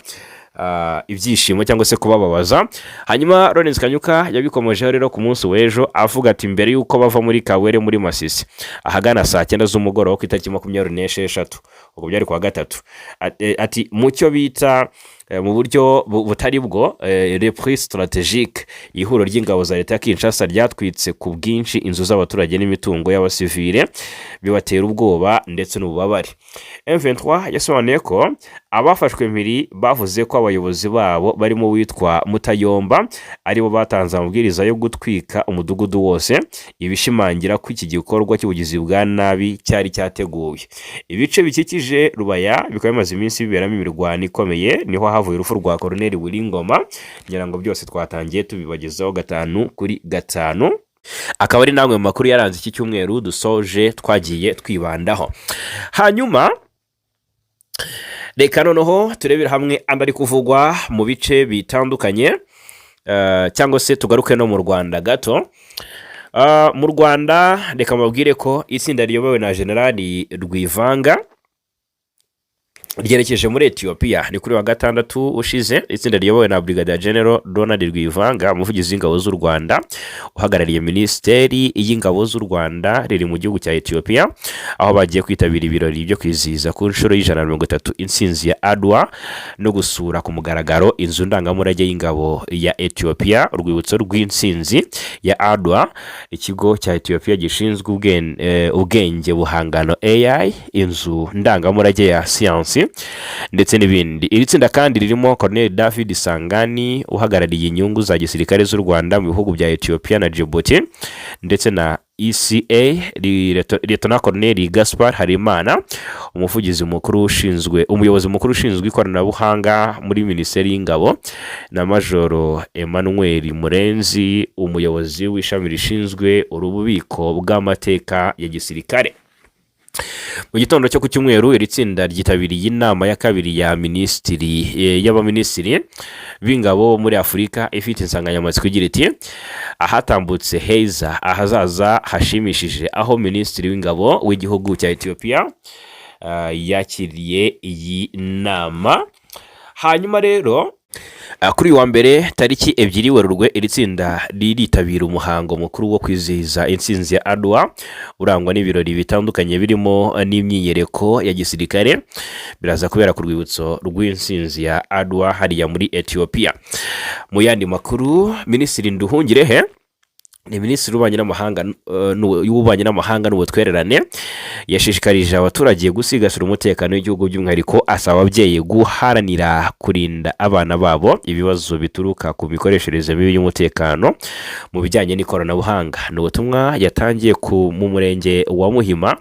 ibyishimo cyangwa se kubababaza. Hanyuma Lawrence Kanyuka yabikomojeho rero ku munsi w'ejo avuga ati mbere yuko bava muri Kawere muri Masisi ahagana saa 9 z'umugoroba ku itariki 26 ubwo byari kwa gatatu, ati mucyo bita mu buryo butari bwo reprise strategique ihuro ry'ingabo za leta ya Kinshasa ryatwitse ku bwinshi inzu z'abaturage n'imitungo y'abasivile bibatera ubwoba ndetse n'ububabare. M23 yasobanuye ko abafashwe mpiri bavuze ko abayobozi babo barimo witwa Mutayomba aribo batanze amabwiriza yo gutwika umudugudu wose, ibishimangira ko iki gikorwa cy'ubugizi bwa nabi cyari cyateguye. Ibice bikikije Rubaya bikaba bimaze iminsi biberamo imirwano ikomeye, niho havuye urupfu rwa Colonel Wilingoma. Ngira ngo byose twatangiye tubibagezaho 5 kuri 5. Akaba ari namwe mu makuru yaranze iki cyumweru dusoje twagiye twibandaho. Hanyuma reka noneho turebera hamwe andari kuvugwa mu bice bitandukanye, cyangwa se tugaruke no mu Rwanda gato. Mu Rwanda reka mabwire ko itsinda riyobowe na General Rwivanga ryerekeje muri Ethiopia ni kuri wa gatandatu ushize. Itsinda riyobowe na Brigadier General Donald Rwivanga, umuvugizi w'ingabo z'u Rwanda uhagarariye Minisiteri y'ingabo z'u Rwanda riri mu gihugu cya Ethiopia, aho bagiye kwitabira ibirori byo kwizihiza ku nshuro y'130 intsinzi ya Adwa no gusura ku mugaragaro inzu ndangamurage y'ingabo ya Ethiopia, urwibutso rw'intsinzi ya Adwa, ikigo cya Ethiopia gishinzwe ubwenge buhangano AI, inzu ndangamurage ya siyansi ndetse n'ibindi. Iri tsinda kandi ririmo Colonel David Sangani uhagarariye inyungu za gisirikare z'u Rwanda mu bihugu bya Ethiopia na Djibouti, ndetse na ECA Lieutenant Colonel Gaspar Harimana, umuvugizi mukuru ushinzwe umuyobozi mukuru ushinzwe ikoranabuhanga muri Minisiteri y'Ingabo, na Majoro Emmanuel Murenzi, umuyobozi w'ishami rishinzwe urububiko bw'amateka ya gisirikare. Mu gitondo cyo ku cyumweru iri tsinda ryitabiriye inama ya kabiri ya y'abaminisitiri b'ingabo muri Afurika ifite insanganyamatsiko igira iti ahatambutse heza ahazaza hashimishije, aho minisitiri w'ingabo w'igihugu cya Ethiopia yakiriye iyi nama. Hanyuma rero kuri wa mbere tariki 2 Werurwe iri tsinda riritabira umuhango mukuru wo kwizihiza intsinzi ya Adwa urangwa n'ibirori bitandukanye birimo n'imyiyereko ya gisirikare, biraza kubera ku rwibutso rw'intsinzi ya Adwa hariya muri Ethiopia. Mu yandi makuru, Minisitiri Nduhungirehe ni Minisitiri w'ububanyi n'amahanga n'ubutwererane yashishikarije abaturage gusigasira umutekano w'igihugu, by'umwihariko asaba ababyeyi guharanira kurinda abana babo ibibazo bituruka ku mikoreshereze mibi y'umutekano mu bijyanye n'ikoranabuhanga. Ni ubutumwa yatangiye mu murenge wa Muhima,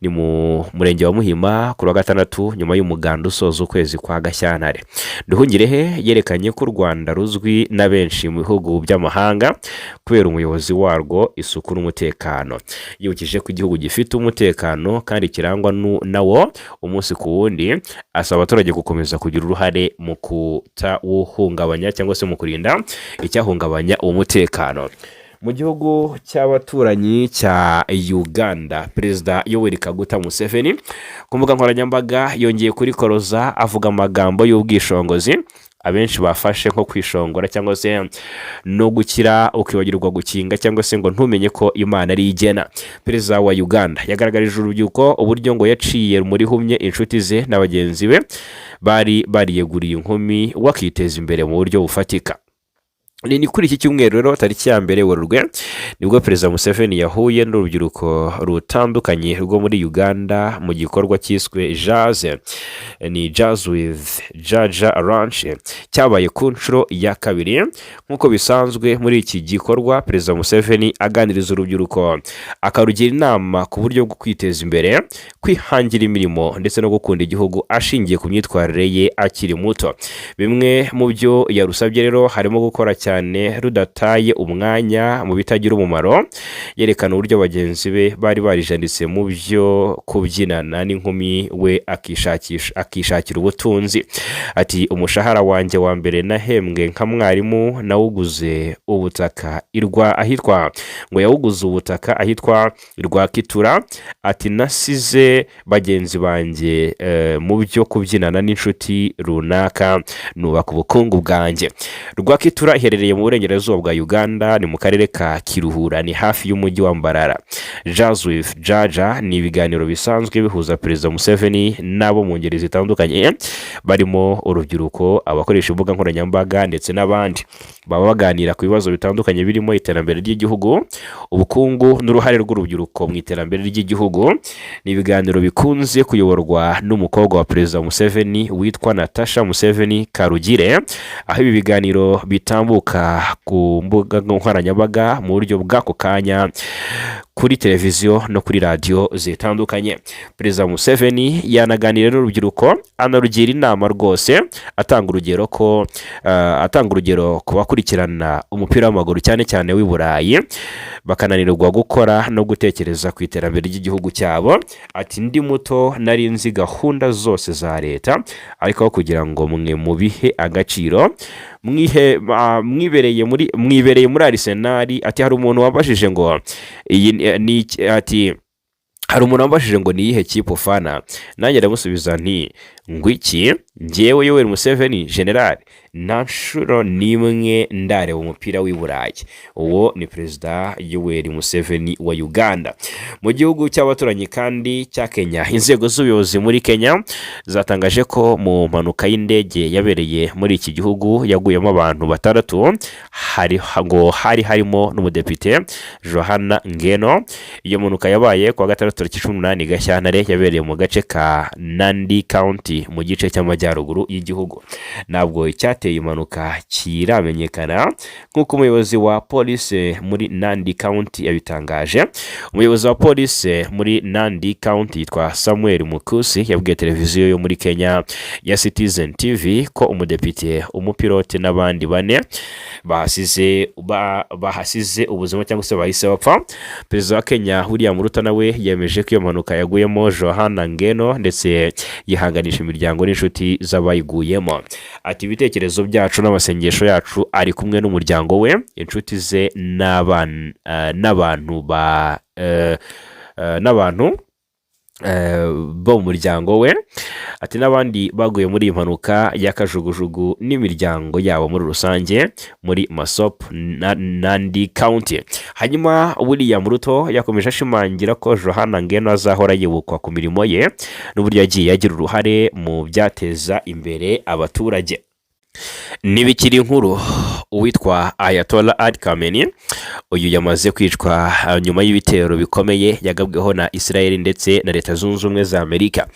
ni mu murenge wa Muhima kuri wa gatandatu nyuma y'umuganda usoza ukwezi kwa Gashyantare. Nduhungirehe yerekanye ko u Rwanda ruzwi na benshi mu bihugu by'amahanga kubera umuyobozi warwo, isuku n'umutekano. Yibukije ko igihugu gifite umutekano kandi kirangwa nawo umunsi ku wundi, asaba abaturage gukomeza kugira uruhare mu kutawuhungabanya cyangwa se mu kurinda icyahungabanya umutekano. Mu gihugu cy'abaturanyi cya Uganda, Perezida Yoweri Kaguta Museveni ku mbuga nkoranyambaga yongeye kurikoroza avuga amagambo y'ubwishongozi abenshi bafashe nko kwishongora cyangwa se no gukira ukibagirwa gukinga cyangwa se ngo ntumenye ko Imana ari igena. Perezida wa Uganda yagaragarije urubyiruko uburyo ngo yaciye muri humye inshuti ze na bagenzi be bari bariyeguriye inkumi wakiteza imbere mu buryo bufatika. Ni kuri iki cyumweru rero tariki ya 2 Werurwe nibwo Perezida Museveni yahuye n'urubyiruko rutandukanye rwo muri Uganda mu gikorwa cyiswe Jazz with Jaja Ranch, cyabaye ku nshuro ya kabiri. Nk'uko bisanzwe muri iki gikorwa, Perezida Museveni aganiriza urubyiruko akarugira inama ku buryo bwo kwiteza imbere, kwihangira imirimo ndetse no gukunda igihugu ashingiye ku myitwarire ye akiri muto. Bimwe mu byo yarusabye rero harimo gukora cyane rudataye umwanya mu bitagira umumaro, yerekana uburyo bagenzi be bari barijanditse mu byo kubyinana n'inkumi, we akishakira ubutunzi. Ati umushahara wanjye wa mbere nahembwe nka mwarimu nawuguze ubutaka ahitwa ngo yawuguze ubutaka ahitwa Rwakitura. Ati nasize bagenzi banjye mu byo kubyinana n'inshuti runaka nubaka ubukungu bwanjye. Rwakitura iherereye mu burengerazuba bwa Uganda, ni mu karere ka Kiruhura, ni hafi y'umujyi wa Mbarara. Jazz with Jaja ni ibiganiro bisanzwe bihuza Perezida Museveni n'abo mu ngeri zitandukanye barimo urubyiruko, abakoresha imbuga nkoranyambaga ndetse n'abandi. Baba baganira ku bibazo bitandukanye birimo iterambere ry'igihugu, ubukungu n'uruhare rw'urubyiruko mu iterambere ry'igihugu. Ni ibiganiro bikunze kuyoborwa n'umukobwa wa Perezida Museveni witwa Natasha Museveni Karugire, aho ibi biganiro bitambuka ku mbuga nkoranyambaga mu buryo bw'ako kanya kuri televiziyo no kuri radio zitandukanye. Perezida Museveni yanaganira n'urubyiruko anarugira inama rwose, atanga urugero ku bakurikirana umupira w'amaguru cyane cyane w'i Burayi bakananirwa gukora no gutekereza ku iterambere ry'igihugu cyabo. Ati ndi muto nari nzi gahunda zose za leta, ariko kugira ngo mwe mubihe agaciro mwibereye muri Arsenal. Ati hari umuntu wabashije ngo ati hari umuntu wambajije ngo niyihe kipe ufana, nanjye ndamusubiza nti ngwiki njyewe Yoweri Museveni general nta nshuro n'imwe ndareba umupira w'i Burayi. Uwo ni perezida Yoweri Museveni wa Uganda. Mu gihugu cy'abaturanyi kandi cya Kenya, inzego z'ubuyobozi muri Kenya zatangaje ko mu mpanuka y'indege yabereye muri iki gihugu yaguyemo abantu batandatu, hari harimo n'umudepite Johana Ngeno. Iyo mpanuka yabaye kuwa gatandatu tariki 18 Gashyantare, yabereye mu gace ka Nandi County mu gice cy'amajyaruguru y'igihugu. Ntabwo icyateye impanuka kiramenyekana nk'uko umuyobozi wa polisi muri Nandi County yabitangaje. Umuyobozi wa polisi muri Nandi County yitwa Samuel Mukusi yabwiye televiziyo yo muri Kenya ya Citizen TV ko umudepite, umupilote n'abandi bane bahasize ubuzima cyangwa se bahise bapfa. Perezida wa Kenya William Ruto nawe yemeje ko iyo mpanuka yaguyemo Johana Ngeno ndetse yihanganisha imiryango n'inshuti z'abayiguyemo. Ati ibitekerezo byacu n'amasengesho yacu ari kumwe n'umuryango we, inshuti ze n'abantu bo mu muryango we. Ati n'abandi baguye muri iyi mpanuka y'akajugujugu n'imiryango yabo muri rusange muri Masop Nandi County. Hanyuma William Ruto yakomeje ashimangira ko Johana Ngeno azahora yibukwa ku mirimo ye n'uburyo yagiye agira uruhare mu byateza imbere abaturage. Nibikiri inkuru, uwitwa Ayatollah Ali Khamenei uyu yamaze kwicwa nyuma y'ibitero bikomeye yagabweho na Israel ndetse na Leta Zunze Ubumwe za Amerika.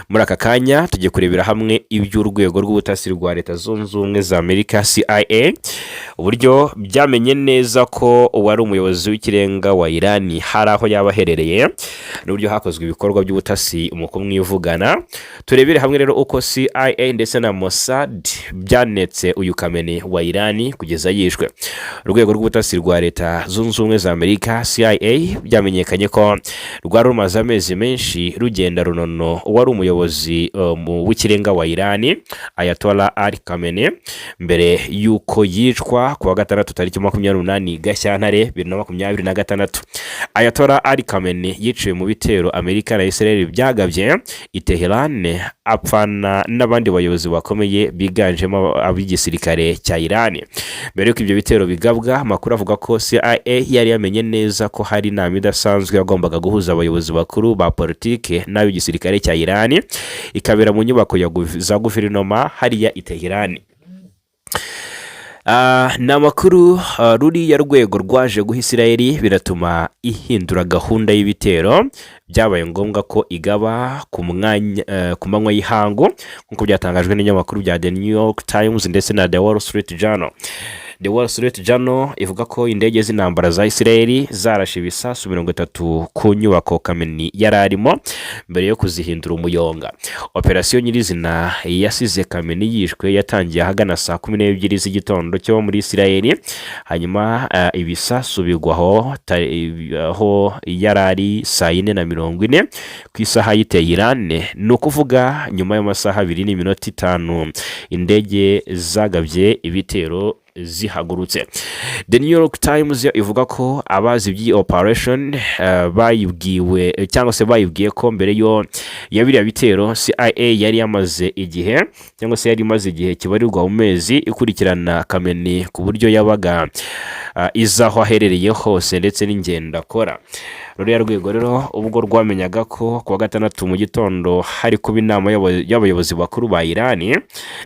Muri aka kanya tujye kurebera hamwe iby'urwego rw'ubutasi rwa Leta Zunze Ubumwe za Amerika CIA uburyo byamenye neza ko wari umuyobozi w'ikirenga wa Iran hari aho yabaherereye n'uburyo hakozwe ibikorwa by'ubutasi mu kumwivugana. Turebere hamwe rero uko CIA ndetse na Mossad byanetse uyu Khamenei wa Iran kugeza yishwe. Urwego rw'ubutasi rwa Leta Zunze Ubumwe za Amerika CIA byamenyekanye ko rwari rumaze amezi menshi rugenda runono wari umuyobozi w'ikirenga wa Iran Ayatollah Ali Khamenei mbere yuko yicwa kuwa gatandatu tariki 28 Gashyantare 2026. Ayatollah Ali Khamenei yiciwe mu bitero Amerika na Israel byagabye i Tehran, apfana n'abandi bayobozi bakomeye biganjemo ab'igisirikare cya Iran. Mbere yuko ibyo bitero bigabwa, amakuru avuga ko CIA yari yamenye neza ko hari inama idasanzwe yagombaga guhuza abayobozi bakuru ba politike n'ab'igisirikare cya Iran, ikabera mu nyubako za guverinoma hariya i Tehran. Ni amakuru ruriya rwego rwaje guha Israel biratuma ihindura gahunda y'ibitero. Byabaye ngombwa ko igaba ku manywa y'ihangu nk'uko byatangajwe n'inyamakuru bya The New York Times ndetse na The Wall Street Journal. The Wall Street Journal ivuga ko indege z'intambara za Israel zarashe ibisasu 30 ku nyubako Khamenei yari arimo mbere yo kuzihindura umuyonga. Operasiyo nyirizina yasize Khamenei yishwe yatangiye ahagana saa 12 z'igitondo cyo muri Israel. Hanyuma ibisasu bigwaho aho yarari saa 4:40 ku isaha y'iteye Iran, ni ukuvuga nyuma y'amasaha 2:05 indege zagabye ibitero zihagurutse. The New York Times ivuga ko abazi by'i operation bayibwiwe cyangwa se bayibwiye ko mbere yo yabiriya bitero CIA yari yamaze igihe cyangwa se yari imaze igihe kibarirwa mu mezi ikurikirana Khamenei ku buryo yabaga izaho aherereye hose ndetse n'ingendo akora. Ruriya rwego rero ubwo rwamenyaga ko kuwa gatandatu mu gitondo hari kuba inama y'abayobozi bakuru ba Iran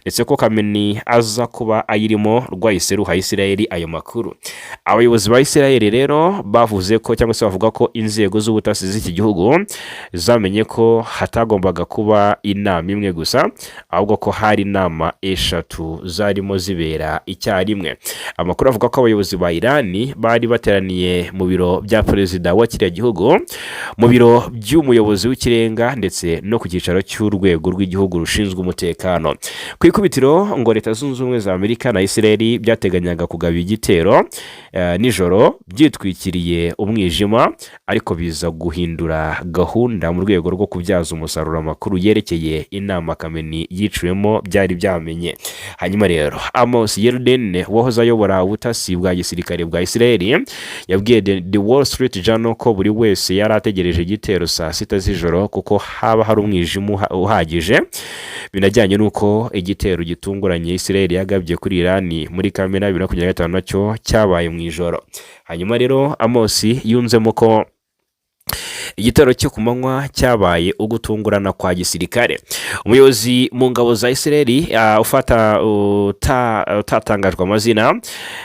ndetse ko Khamenei aza kuba ayirimo rwahise ruha Israel ayo makuru. Abayobozi ba Israel rero bavuze ko cyangwa se bavuga ko inzego z'ubutasi z'iki gihugu zamenye ko hatagombaga kuba inama imwe gusa, ahubwo ko hari inama eshatu zarimo zibera icyarimwe. Amakuru avuga ko abayobozi ba Iran bari bateraniye mu biro bya perezida wa kiriya gihugu, mu biro by'umuyobozi w'ikirenga ndetse no ku cyicaro cy'urwego rw'igihugu rushinzwe umutekano. Ku ikubitiro ngo Leta Zunze Ubumwe za Amerika na Israel byateganyaga kugaba igitero nijoro byitwikiriye umwijima, ariko biza guhindura gahunda mu rwego rwo kubyaza umusaruro amakuru yerekeye inama Khamenei yiciwemo byari byamenye. Hanyuma rero Amos Yerden wahoze ayobora ubutasi bwa gisirikare bwa Israel yabwiye The Wall Street Journal ko buri buri wese yari ategereje igitero saa sita z'ijoro kuko haba hari umwijima uhagije, binajyanye n'uko igitero gitunguranye Israel yagabye kuri Iran muri Kamena 2025 nacyo cyabaye mu ijoro. Hanyuma rero Amosi yunzemo ko igitero cyo ku manywa cyabaye ugutungurana kwa gisirikare. Umuyobozi mu ngabo za Israel utatangajwe amazina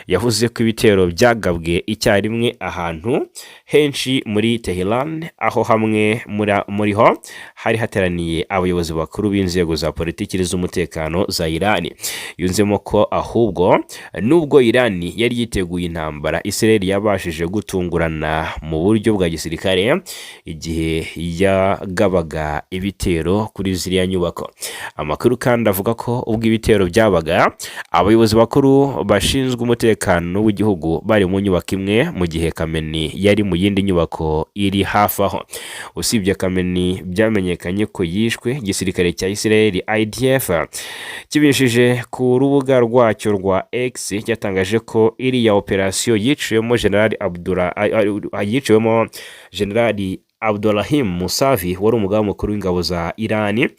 yavuze ko ibitero byagabwe icyarimwe ahantu henshi muri Tehran, aho hamwe muri ho hari hateraniye abayobozi bakuru b'inzego za politiki z'umutekano za Iran. Yunzemo ko ahubwo nubwo Iran yari yiteguye intambara, Israel yabashije gutungurana mu buryo bwa gisirikare igihe yagabaga ibitero kuri ziriya nyubako. Amakuru kandi avuga ko ubwo ibitero byabaga, abayobozi bakuru bashinzwe umutekano w'igihugu bari mu nyubako imwe, mu gihe Kameni yari mu yindi nyubako iri hafi aho. Usibye Kameni byamenyekanye ko yishwe, gisirikare cya Israel IDF kibishije ku rubuga rwacyo rwa X cyatangaje ko iriya operasiyo yiciwemo Generali Abdulrahim Musavi wari umugaba mukuru w'ingabo za Iran,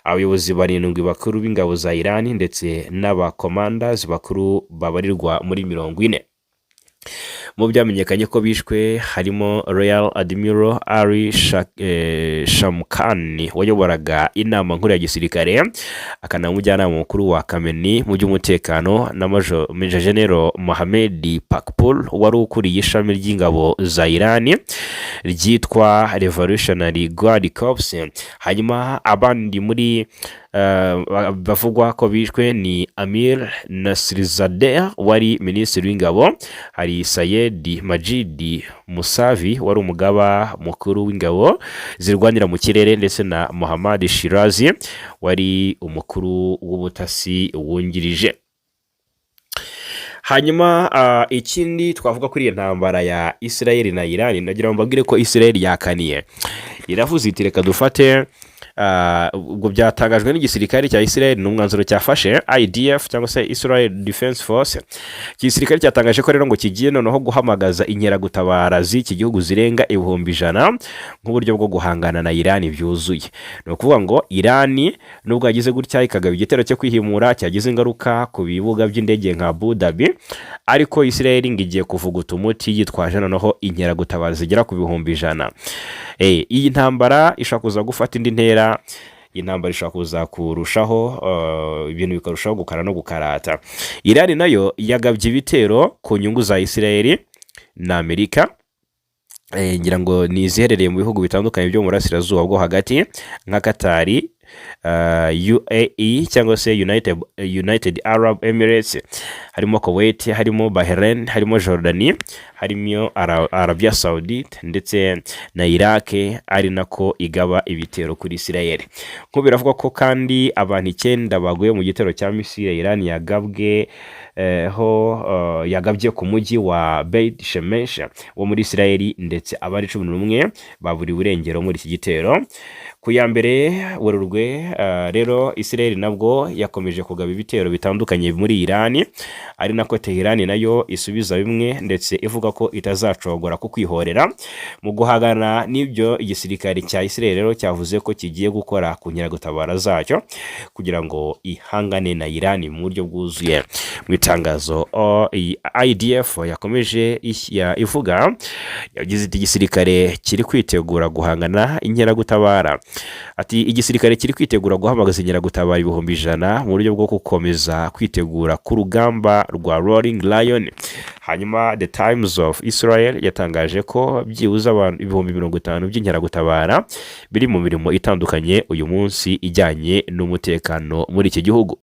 abayobozi 7 bakuru b'ingabo za Iran ndetse n'abakomandazi bakuru babarirwa muri 40. Mu byamenyekanye ko bishwe harimo Royal Admiral Ali Shamkhani wayoboraga inama nkuru ya gisirikare, akanamujyanama mukuru wa Kameni mu by'umutekano, na Major General Mohammed Pakpol wari ukuriye ishami ry'ingabo za Iran ryitwa Revolutionary Guard Corps. Hanyuma abandi muri bavugwa ko bishwe ni Amir Nasrizadeh wari minisitiri w'ingabo, hari Sayed Majid Musavi wari umugaba mukuru w'ingabo zirwanira mu kirere, ndetse na Muhammad Shirazi wari umukuru w'ubutasi wungirije. Hanyuma ikindi twavuga kuri intambara ya Israel na Iran, nagira ngo mbabwire ko Israel yakaniye, iravuze iti reka dufate ubwo byatangajwe n'igisirikare cya Israel n'umwanzuro cyafashe IDF cyangwa se Israel Defense Force. Igisirikare cyatangaje ko rero ngo kigiye noneho guhamagaza inkeragutabara z'iki gihugu zirenga 100,000 nk'uburyo bwo guhangana na Iran byuzuye. Ni ukuvuga ngo Iran nubwo yagize gutya ikagaba igitero cyo kwihimura cyagize ingaruka ku bibuga by'indege nka Abu Dhabi, ariko Israel ngigiye kuvuguta umuti yitwaje noneho inkeragutabara zigera ku 100,000. Iyi ntambara ishaka kuza gufata indi ntera, intambara ishaka kuza kurushaho ibintu bikarushaho gukara no gukarata. Iran nayo yagabye ibitero ku nyungu za Israel na Amerika, ngira ngo niziherereye mu bihugu bitandukanye byo mu burasirazuba bwo hagati nka Katari, UAE cyangwa se United Arab Emirates, harimo Kuwait, harimo Bahrain, harimo Jordani, harimo Arabia Saudite ndetse na Iraq, ari nako igaba ibitero kuri Israel. Nko biravuga ko kandi abantu 9 baguye mu gitero cya Misiri Iran yagabwe yagabye ku mujyi wa Beit Shemesh wo muri Israel, ndetse abari 11 baburiwe irengero muri iki gitero. Ku ya mbere Werurwe rero Israel nabwo yakomeje kugaba ibitero bitandukanye muri Iran, ari nako Tehran nayo isubiza bimwe, ndetse ivuga ko itazacogora ku kwihorera mu guhagana n'ibyo igisirikare cya Israel rero cyavuze ko kigiye gukora ku nkeragutabara zacyo kugira ngo ihangane na Iran mu buryo bwuzuye. Mu itangazo IDF yakomeje ivuga, yagize iti igisirikare kiri kwitegura guhangana inkeragutabara. Ati igisirikare kiri kwitegura guhamagaza inkeragutabara 100,000 mu buryo bwo gukomeza kwitegura ku rugamba rwa Rolling Lion. Hanyuma The Times of Israel yatangaje ko byibuze abantu 50,000 by'inkeragutabara biri mu mirimo itandukanye uyu munsi ijyanye n'umutekano muri iki gihugu.